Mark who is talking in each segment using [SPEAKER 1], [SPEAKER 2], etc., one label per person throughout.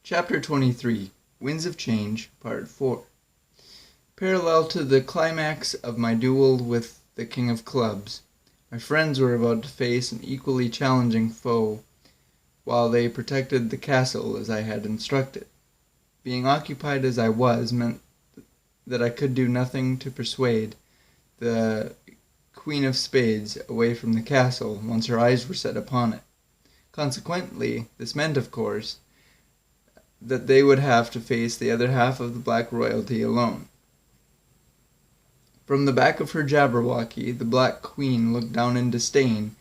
[SPEAKER 1] Chapter 23, Winds of Change, Part 4. Parallel to the climax of my duel with the King of Clubs, my friends were about to face an equally challenging foe, while they protected the castle as I had instructed. Being occupied as I was meant that I could do nothing to persuade the Queen of Spades away from the castle once her eyes were set upon it. Consequently, this meant, of course, that they would have to face the other half of the Black Royalty alone. From the back of her Jabberwocky, the Black Queen looked down in disdain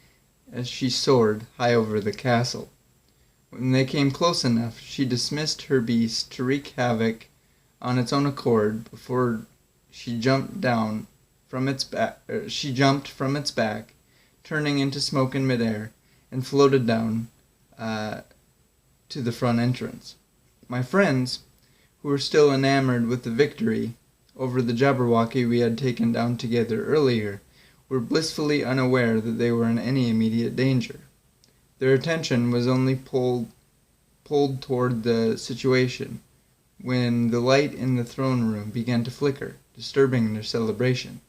[SPEAKER 1] as she soared high over the castle. When they came close enough, she dismissed her beast to wreak havoc on its own accord before she jumped from its back, turning into smoke in midair, and floated down to the front entrance. My friends, who were still enamored with the victory over the Jabberwocky we had taken down together earlier, were blissfully unaware that they were in any immediate danger. Their attention was only pulled toward the situation when the light in the throne room began to flicker, disturbing their celebration.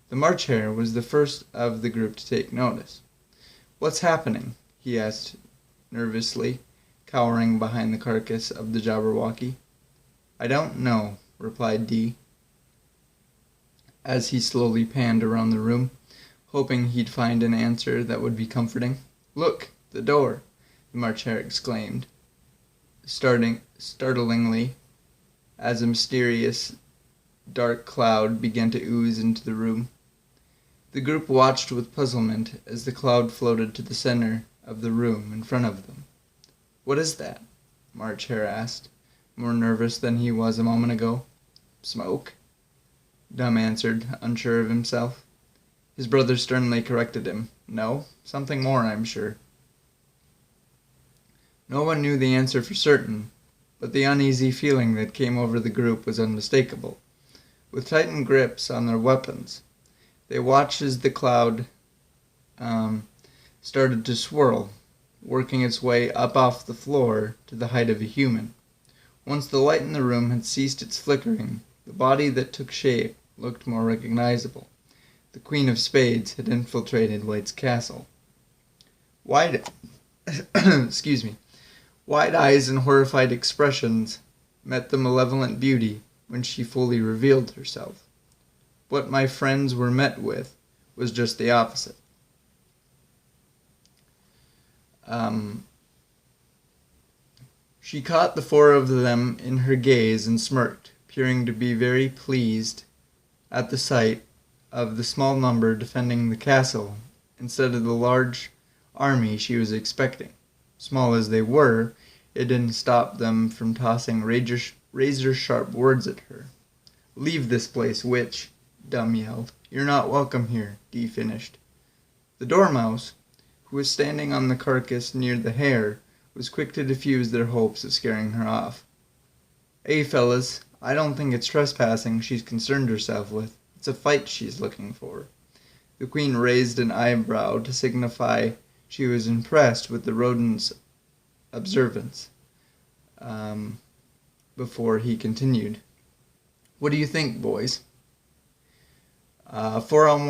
[SPEAKER 1] The March Hare was the first of the group to take notice. "What's happening?" he asked nervously, cowering behind the carcass of the Jabberwocky. "I don't know," replied Dee, as he slowly panned around the room, hoping he'd find an answer that would be comforting. "Look, the door!" the March Hare exclaimed, startlingly, as a mysterious dark cloud began to ooze into the room. The group watched with puzzlement as the cloud floated to the center of the room in front of them. "What is that?" March Hare asked, more nervous than he was a moment ago. "Smoke," Dumb answered, unsure of himself. His brother sternly corrected him. "No, something more, I'm sure." No one knew the answer for certain, but the uneasy feeling that came over the group was unmistakable. With tightened grips on their weapons, they watched as the cloud started to swirl, working its way up off the floor to the height of a human. Once the light in the room had ceased its flickering, the body that took shape looked more recognizable. The Queen of Spades had infiltrated White's castle. Wide eyes and horrified expressions met the malevolent beauty when she fully revealed herself. What my friends were met with was just the opposite. She caught the four of them in her gaze and smirked, appearing to be very pleased at the sight of the small number defending the castle instead of the large army she was expecting. Small as they were, it didn't stop them from tossing razor-sharp words at her. "Leave this place, witch," Dumb yelled. "You're not welcome here," Dee finished. The Dormouse, who was standing on the carcass near the hare, was quick to diffuse their hopes of scaring her off. "Hey, fellas, I don't think it's trespassing she's concerned herself with. It's a fight she's looking for." The Queen raised an eyebrow to signify she was impressed with the rodent's observance, before he continued. "What do you think, boys? Four on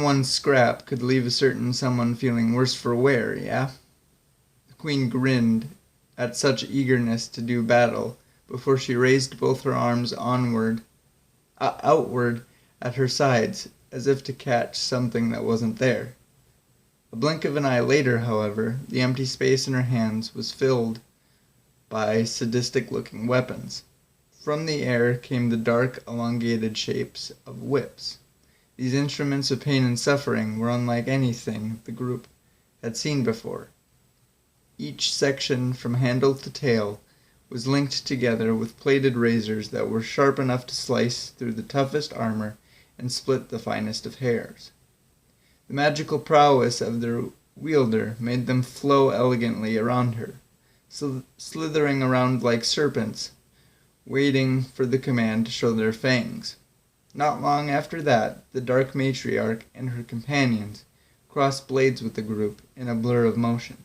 [SPEAKER 1] one scrap could leave a certain someone feeling worse for wear, yeah?" The Queen grinned at such eagerness to do battle before she raised both her arms outward at her sides, as if to catch something that wasn't there. A blink of an eye later, however, the empty space in her hands was filled by sadistic-looking weapons. From the air came the dark, elongated shapes of whips. These instruments of pain and suffering were unlike anything the group had seen before. Each section, from handle to tail, was linked together with plated razors that were sharp enough to slice through the toughest armor and split the finest of hairs. The magical prowess of their wielder made them flow elegantly around her, slithering around like serpents, waiting for the command to show their fangs. Not long after that, the dark matriarch and her companions crossed blades with the group in a blur of motion.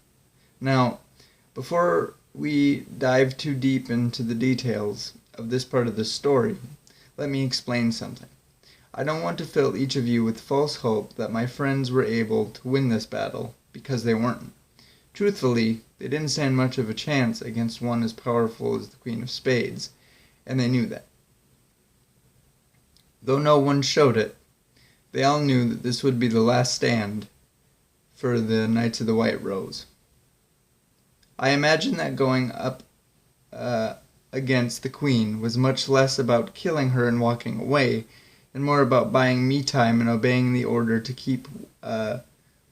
[SPEAKER 1] Now, before we dive too deep into the details of this part of the story, let me explain something. I don't want to fill each of you with false hope that my friends were able to win this battle, because they weren't. Truthfully, they didn't stand much of a chance against one as powerful as the Queen of Spades, and they knew that. Though no one showed it, they all knew that this would be the last stand for the Knights of the White Rose. I imagine that going up against the Queen was much less about killing her and walking away, and more about buying me time and obeying the order to keep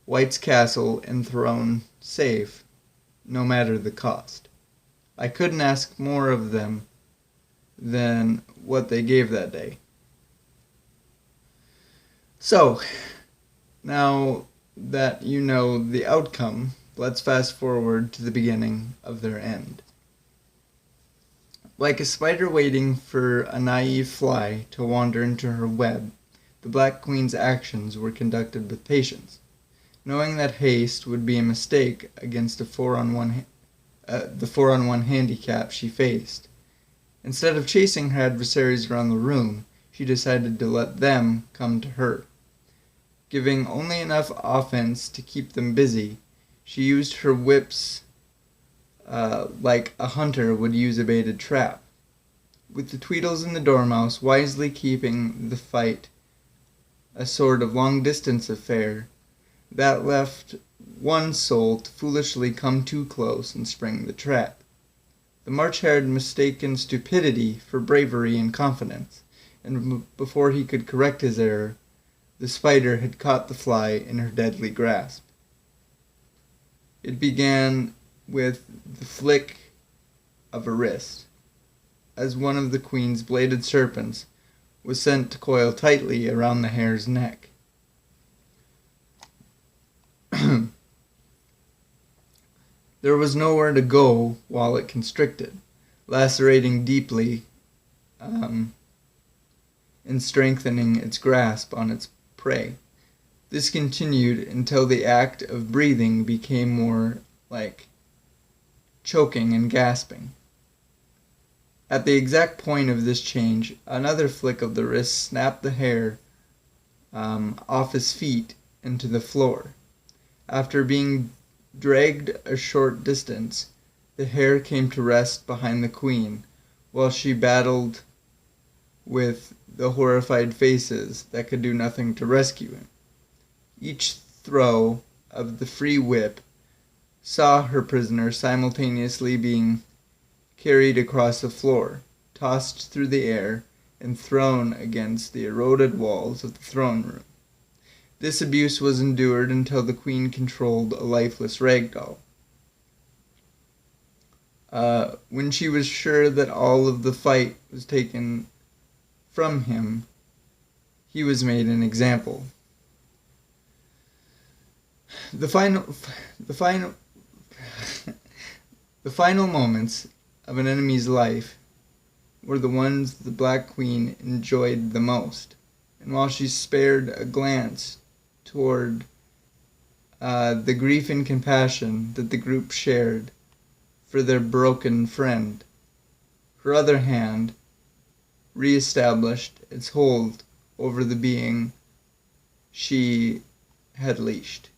[SPEAKER 1] White's castle and throne safe, no matter the cost. I couldn't ask more of them than what they gave that day. So, now that you know the outcome, let's fast forward to the beginning of their end. Like a spider waiting for a naive fly to wander into her web, the Black Queen's actions were conducted with patience, knowing that haste would be a mistake against the 4-on-1 handicap she faced. Instead of chasing her adversaries around the room, she decided to let them come to her. Giving only enough offense to keep them busy, she used her whips like a hunter would use a baited trap, with the Tweedles and the Dormouse wisely keeping the fight a sort of long-distance affair that left one soul to foolishly come too close and spring the trap. The March Hare had mistaken stupidity for bravery and confidence, and before he could correct his error, the spider had caught the fly in her deadly grasp. It began with the flick of a wrist, as one of the Queen's bladed serpents was sent to coil tightly around the hare's neck. There was nowhere to go while it constricted, lacerating deeply and strengthening its grasp on its prey. This continued until the act of breathing became more like choking and gasping. At the exact point of this change, another flick of the wrist snapped the hare off his feet into the floor. After being dragged a short distance, the hare came to rest behind the Queen, while she battled with the horrified faces that could do nothing to rescue him. Each throw of the free whip saw her prisoner simultaneously being carried across the floor, tossed through the air, and thrown against the eroded walls of the throne room. This abuse was endured until the Queen controlled a lifeless rag doll. When she was sure that all of the fight was taken from him, he was made an example. The final moments of an enemy's life were the ones the Black Queen enjoyed the most, and while she spared a glance toward the grief and compassion that the group shared for their broken friend, her other hand re-established its hold over the being she had leashed.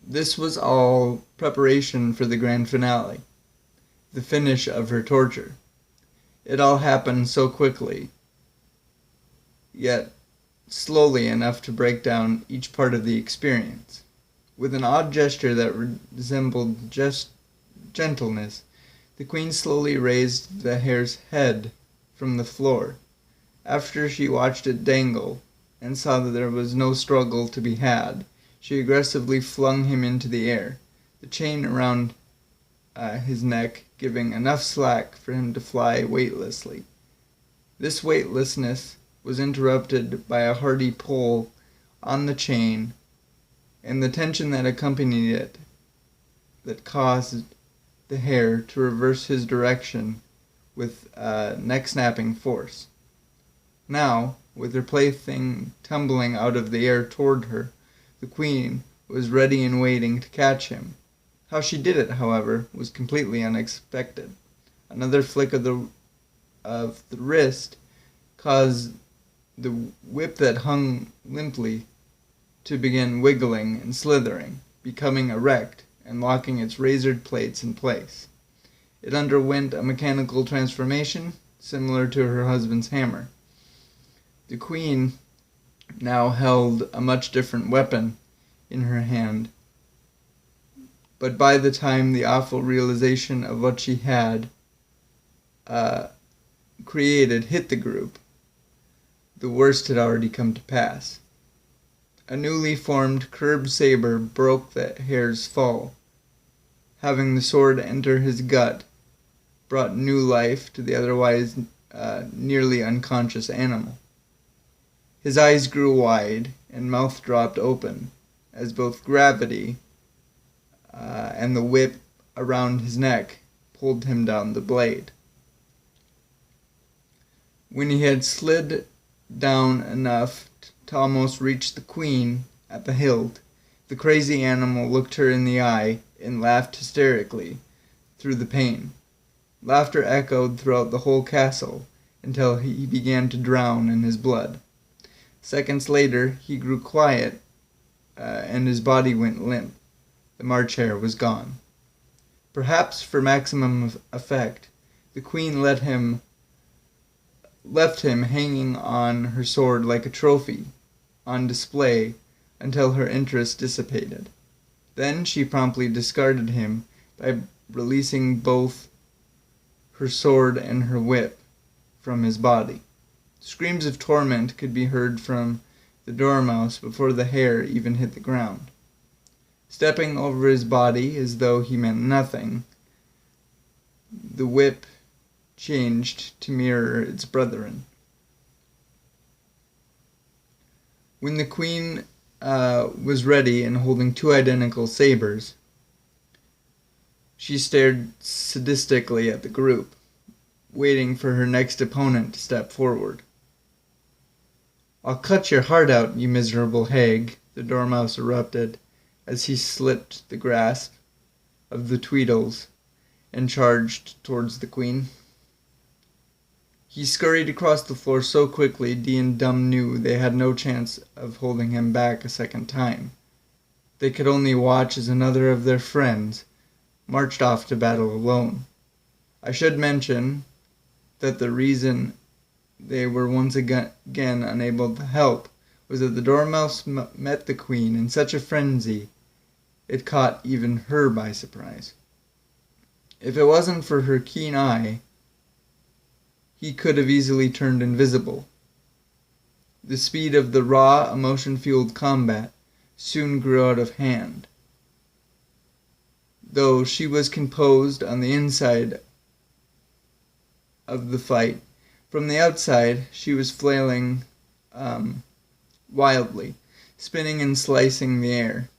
[SPEAKER 1] This was all preparation for the grand finale, the finish of her torture. It all happened so quickly, yet slowly enough to break down each part of the experience. With an odd gesture that resembled gentleness, the Queen slowly raised the hare's head from the floor. After she watched it dangle and saw that there was no struggle to be had, she aggressively flung him into the air, the chain around his neck giving enough slack for him to fly weightlessly. This weightlessness was interrupted by a hearty pull on the chain, and the tension that accompanied it that caused the hare to reverse his direction with neck-snapping force. Now, with her plaything tumbling out of the air toward her, the Queen was ready and waiting to catch him. How she did it, however, was completely unexpected. Another flick of the wrist caused the whip that hung limply to begin wiggling and slithering, becoming erect and locking its razored plates in place. It underwent a mechanical transformation similar to her husband's hammer. The queen now held a much different weapon in her hand, but by the time the awful realization of what she had created hit the group, the worst had already come to pass. A newly formed curved saber broke the hare's fall. Having the sword enter his gut brought new life to the otherwise nearly unconscious animal. His eyes grew wide and mouth dropped open as both gravity and the whip around his neck pulled him down the blade. When he had slid down enough to almost reach the queen at the hilt, the crazy animal looked her in the eye and laughed hysterically through the pain. Laughter echoed throughout the whole castle until he began to drown in his blood. Seconds later, he grew quiet and his body went limp. The March Hare was gone. Perhaps for maximum effect, the queen left him hanging on her sword like a trophy on display until her interest dissipated. Then she promptly discarded him by releasing both her sword and her whip from his body. Screams of torment could be heard from the dormouse before the hare even hit the ground. Stepping over his body as though he meant nothing, the whip changed to mirror its brethren. When the queen was ready and holding two identical sabers, she stared sadistically at the group, waiting for her next opponent to step forward. "I'll cut your heart out, you miserable hag," the dormouse erupted as he slipped the grasp of the Tweedles and charged towards the queen. He scurried across the floor so quickly Dee and Dum knew they had no chance of holding him back a second time. They could only watch as another of their friends marched off to battle alone. I should mention that the reason they were once again unable to help was that the dormouse met the queen in such a frenzy it caught even her by surprise. If it wasn't for her keen eye, he could have easily turned invisible. The speed of the raw, emotion-fueled combat soon grew out of hand. Though she was composed on the inside of the fight, from the outside she was flailing wildly, spinning and slicing the air.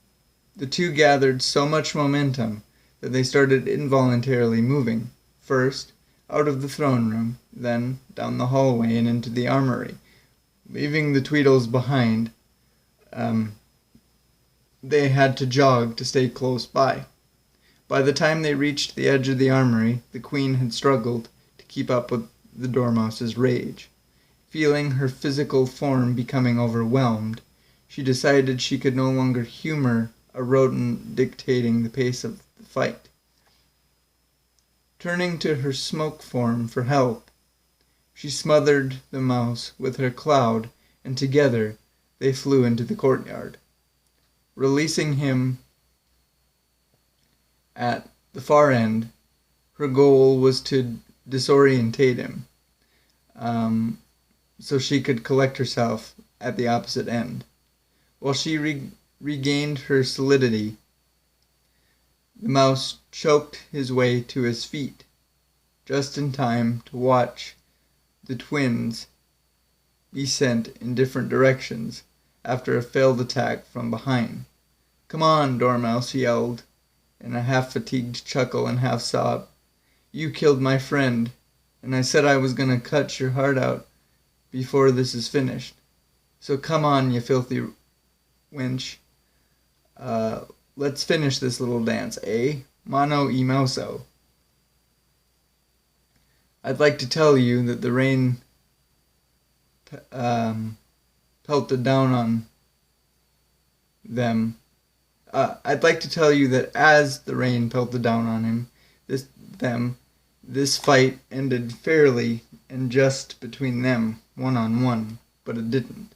[SPEAKER 1] The two gathered so much momentum that they started involuntarily moving, first out of the throne room, then down the hallway and into the armory, leaving the Tweedles behind. They had to jog to stay close by. By the time they reached the edge of the armory, the queen had struggled to keep up with the dormouse's rage. Feeling her physical form becoming overwhelmed, she decided she could no longer humor a rodent dictating the pace of the fight. Turning to her smoke form for help, she smothered the mouse with her cloud, and together they flew into the courtyard. Releasing him at the far end, her goal was to disorientate him, so she could collect herself at the opposite end. While she regained her solidity, the mouse choked his way to his feet, just in time to watch the twins be sent in different directions after a failed attack from behind. "Come on, Dormouse," he yelled, in a half-fatigued chuckle and half-sob. "You killed my friend, and I said I was going to cut your heart out before this is finished. So come on, you filthy wench. Let's finish this little dance, eh? Mano y moso. I'd like to tell you that the rain pelted down on them. I'd like to tell you that as the rain pelted down on him, this fight ended fairly and just between them, one-on-one, but it didn't.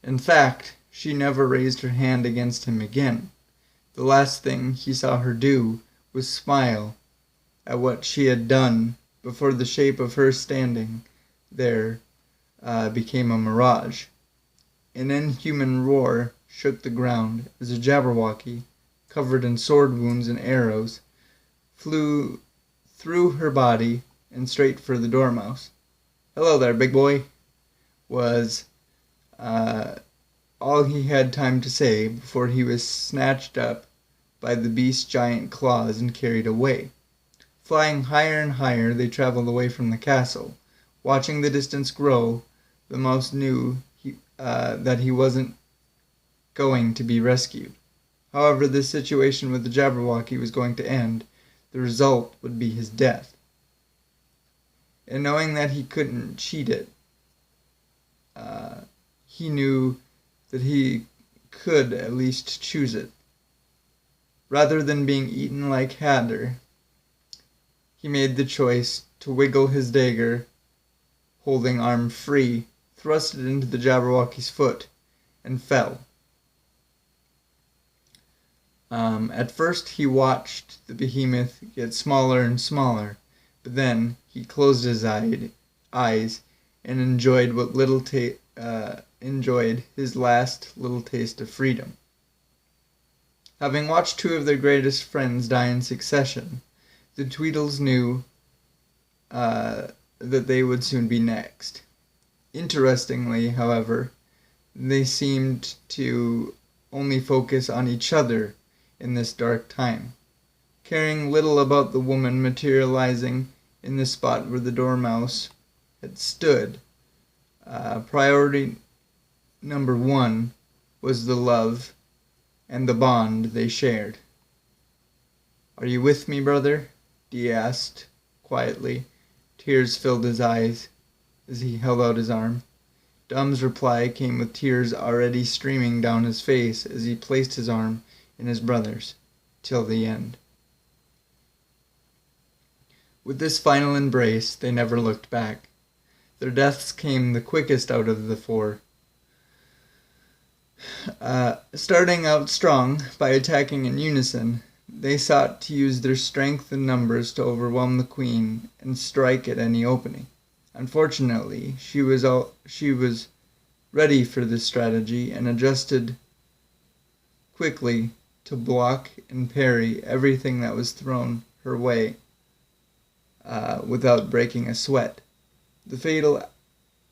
[SPEAKER 1] In fact, she never raised her hand against him again. The last thing he saw her do was smile at what she had done before the shape of her standing there became a mirage. An inhuman roar shook the ground as a Jabberwocky, covered in sword wounds and arrows, flew through her body and straight for the Dormouse. "Hello there, big boy," was all he had time to say before he was snatched up by the beast's giant claws and carried away. Flying higher and higher, they traveled away from the castle. Watching the distance grow, the mouse knew that he wasn't going to be rescued. However, this situation with the Jabberwocky was going to end. The result would be his death. And knowing that he couldn't cheat it, he knew that he could at least choose it. Rather than being eaten like Hatter, he made the choice to wiggle his dagger, holding arm free, thrust it into the Jabberwocky's foot, and fell. At first he watched the behemoth get smaller and smaller, but then he closed his eyes and enjoyed his last little taste of freedom. Having watched two of their greatest friends die in succession, the Tweedles knew that they would soon be next. Interestingly, however, they seemed to only focus on each other in this dark time, caring little about the woman materializing in the spot where the Dormouse had stood. Priority number one was the love and the bond they shared. "Are you with me, brother?" Dee asked quietly. Tears filled his eyes as he held out his arm. Dum's reply came with tears already streaming down his face as he placed his arm in his brother's till the end. With this final embrace, they never looked back. Their deaths came the quickest out of the four. Starting out strong by attacking in unison, they sought to use their strength and numbers to overwhelm the Queen and strike at any opening. Unfortunately, she was ready for this strategy and adjusted quickly to block and parry everything that was thrown her way without breaking a sweat. The fatal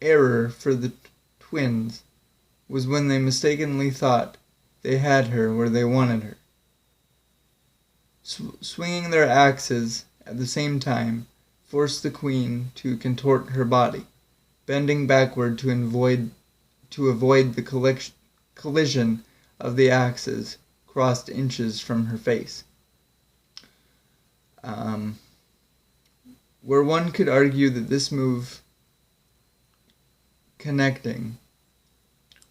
[SPEAKER 1] error for the twins was when they mistakenly thought they had her where they wanted her. Swinging their axes at the same time forced the Queen to contort her body, bending backward to avoid the collision of the axes crossed inches from her face. Where one could argue that this move connecting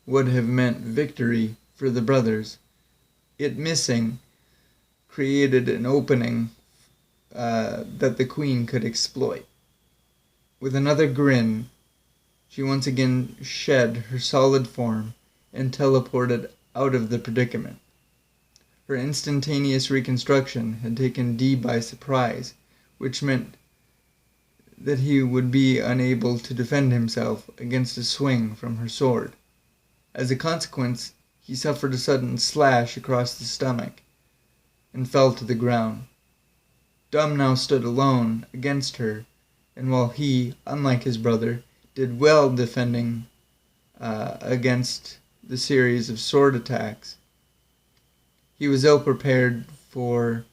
[SPEAKER 1] would have meant victory for the brothers, it missing created an opening that the Queen could exploit. With another grin, she once again shed her solid form and teleported out of the predicament. Her instantaneous reconstruction had taken Dee by surprise, which meant that he would be unable to defend himself against a swing from her sword. As a consequence, he suffered a sudden slash across the stomach and fell to the ground. Dum now stood alone against her, and while he, unlike his brother, did well defending against the series of sword attacks, he was ill prepared for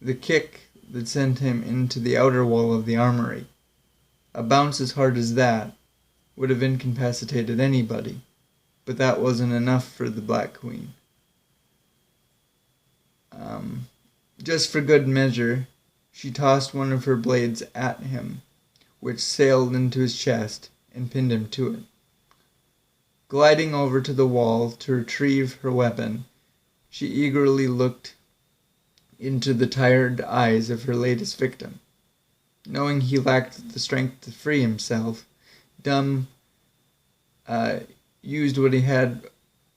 [SPEAKER 1] the kick that sent him into the outer wall of the armory. A bounce as hard as that would have incapacitated anybody, but that wasn't enough for the Black Queen. Just for good measure, she tossed one of her blades at him, which sailed into his chest and pinned him to it. Gliding over to the wall to retrieve her weapon, she eagerly looked into the tired eyes of her latest victim. Knowing he lacked the strength to free himself, Dum used what he had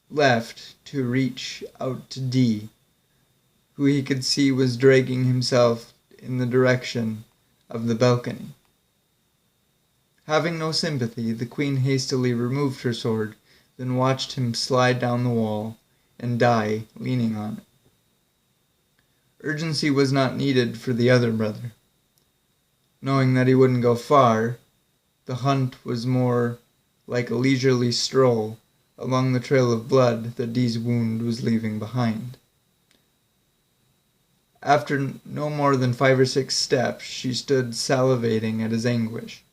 [SPEAKER 1] left to reach out to D, who he could see was dragging himself in the direction of the balcony. Having no sympathy, the queen hastily removed her sword, then watched him slide down the wall and die leaning on it. Urgency was not needed for the other brother. Knowing that he wouldn't go far, the hunt was more like a leisurely stroll along the trail of blood that Dee's wound was leaving behind. After no more than 5 or 6 steps, she stood salivating at his anguish.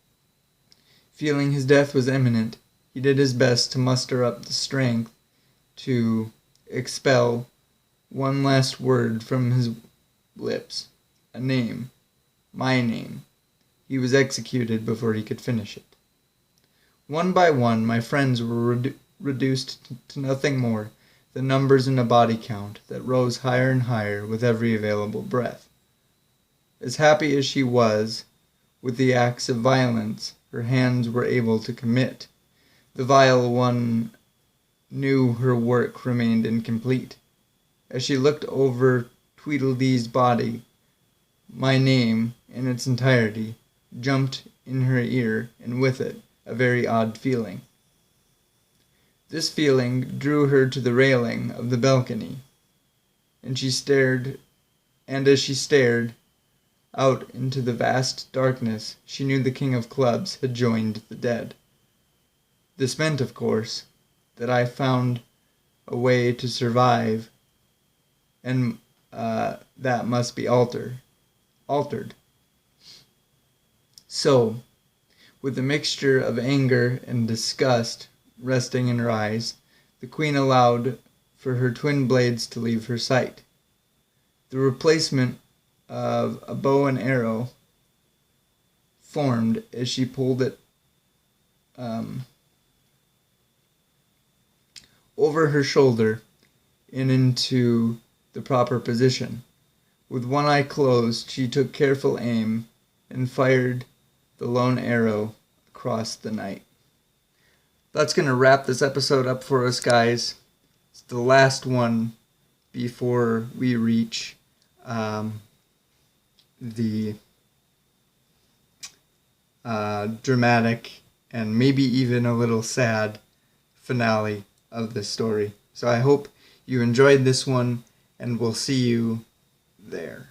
[SPEAKER 1] Feeling his death was imminent, he did his best to muster up the strength to expel one last word from his lips. A name. My name. He was executed before he could finish it. One by one, my friends were reduced to nothing more than numbers in a body count that rose higher and higher with every available breath. As happy as she was with the acts of violence her hands were able to commit, the vile one knew her work remained incomplete. As she looked over Tweedledee's body, my name, in its entirety, jumped in her ear, and with it, a very odd feeling. This feeling drew her to the railing of the balcony, and as she stared out into the vast darkness, she knew the King of Clubs had joined the dead. This meant, of course, that I found a way to survive, and that must be altered. So, with a mixture of anger and disgust resting in her eyes, the queen allowed for her twin blades to leave her sight. The replacement of a bow and arrow formed as she pulled it over her shoulder and into the proper position. With one eye closed, she took careful aim and fired the lone arrow across the night. That's going to wrap this episode up for us, guys. It's the last one before we reach the dramatic and maybe even a little sad finale of this story. So I hope you enjoyed this one, and we'll see you there.